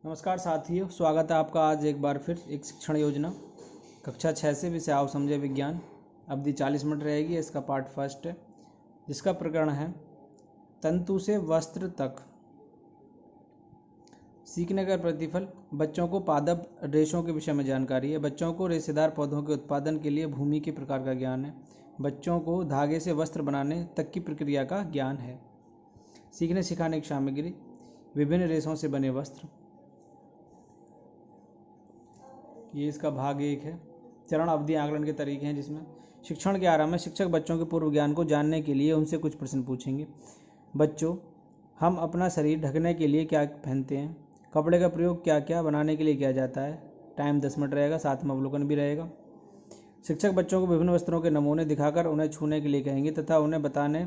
नमस्कार साथियों, स्वागत है आपका आज एक बार फिर एक शिक्षण योजना कक्षा 6 से विषय आओ समझे विज्ञान। अवधि 40 मिनट रहेगी। इसका पार्ट फर्स्ट है जिसका प्रकरण है तंतु से वस्त्र तक सीखने का प्रतिफल। बच्चों को पादप रेशों के विषय में जानकारी है। बच्चों को रेशेदार पौधों के उत्पादन के लिए भूमि के प्रकार का ज्ञान है। बच्चों को धागे से वस्त्र बनाने तक की प्रक्रिया का ज्ञान है। सीखने सिखाने की सामग्री, विभिन्न रेशों से बने वस्त्र, ये इसका भाग 1 है। चरण अवधि आकलन के तरीके हैं जिसमें शिक्षण के आरंभ में शिक्षक बच्चों के पूर्व ज्ञान को जानने के लिए उनसे कुछ प्रश्न पूछेंगे। बच्चों, हम अपना शरीर ढकने के लिए क्या पहनते हैं? कपड़े का प्रयोग क्या क्या बनाने के लिए किया जाता है? टाइम 10 मिनट रहेगा, साथ में अवलोकन भी रहेगा। शिक्षक बच्चों को विभिन्न वस्त्रों के नमूने दिखाकर उन्हें छूने के लिए कहेंगे तथा उन्हें बताने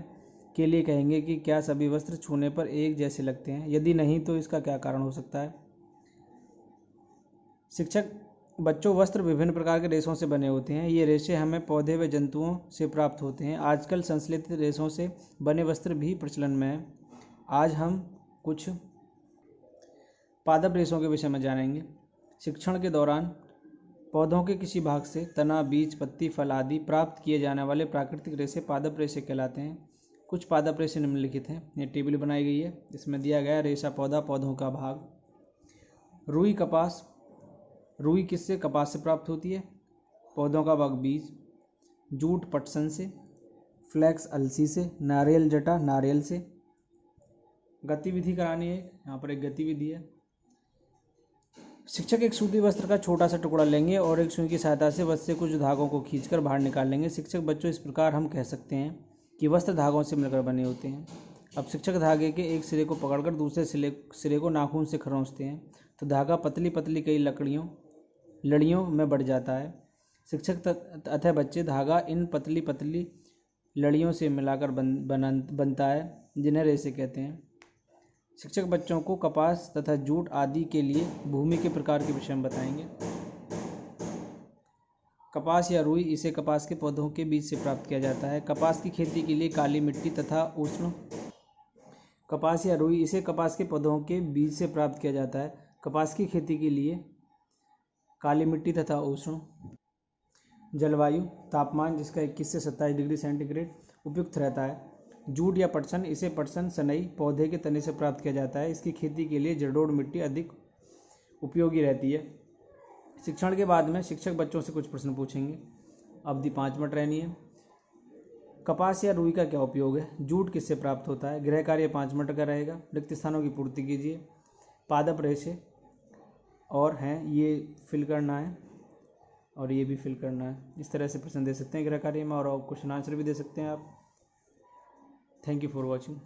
के लिए कहेंगे कि क्या सभी वस्त्र छूने पर एक जैसे लगते हैं, यदि नहीं तो इसका क्या कारण हो सकता है। शिक्षक बच्चों, वस्त्र विभिन्न प्रकार के रेशों से बने होते हैं। ये रेशे हमें पौधे व जंतुओं से प्राप्त होते हैं। आजकल संश्लेषित रेशों से बने वस्त्र भी प्रचलन में हैं। आज हम कुछ पादप रेशों के विषय में जानेंगे। शिक्षण के दौरान पौधों के किसी भाग से तना, बीज, पत्ती, फल आदि प्राप्त किए जाने वाले प्राकृतिक रेशे पादप रेशे कहलाते हैं। कुछ पादप रेशे निम्नलिखित हैं। ये टेबल बनाई गई है, इसमें दिया गया रेशा पौधा, पौधों का भाग। रुई कपास। रुई किससे? कपास से प्राप्त होती है। पौधों का भाग बीज। जूट पटसन से। फ्लैक्स अलसी से। नारियल जटा नारियल से। गतिविधि करानी है, यहाँ पर एक गतिविधि है। शिक्षक एक सूती वस्त्र का छोटा सा टुकड़ा लेंगे और एक सुई की सहायता से वस्त्र से कुछ धागों को खींचकर बाहर निकाल लेंगे। शिक्षक बच्चों, इस प्रकार हम कह सकते हैं कि वस्त्र धागों से मिलकर बने होते हैं। अब शिक्षक धागे के एक सिरे को पकड़कर दूसरे सिरे को नाखून से खरोंचते हैं तो धागा पतली पतली कई लड़ियों में बढ़ जाता है। शिक्षक अतः बच्चे धागा इन पतली पतली लड़ियों से मिलाकर बनता है, जिन्हें रेशे कहते हैं। शिक्षक बच्चों को कपास तथा जूट आदि के लिए भूमि के प्रकार के विषय में बताएंगे। कपास या रुई, इसे कपास के पौधों के बीज से प्राप्त किया जाता है। कपास की खेती के लिए काली मिट्टी तथा उष्ण कपास या रुई, इसे कपास के पौधों के बीज से प्राप्त किया जाता है। कपास की खेती के लिए काली मिट्टी तथा उष्ण जलवायु, तापमान जिसका 21 से 27 डिग्री सेंटीग्रेड उपयुक्त रहता है। जूट या पटसन, इसे पटसन सनई पौधे के तने से प्राप्त किया जाता है। इसकी खेती के लिए जलोढ़ मिट्टी अधिक उपयोगी रहती है। शिक्षण के बाद में शिक्षक बच्चों से कुछ प्रश्न पूछेंगे। अवधि 5 मिनट रहनी है। कपास या रुई का क्या उपयोग है? जूट किससे प्राप्त होता है? गृह कार्य 5 मिनट का रहेगा। रिक्त स्थानों की पूर्ति कीजिए। पादप रेशे और हैं, ये फिल करना है और ये भी फिल करना है। इस तरह से प्रश्न दे सकते हैं गृह कार्य में, और क्वेश्चन आंसर भी दे सकते हैं आप। Thank you for watching.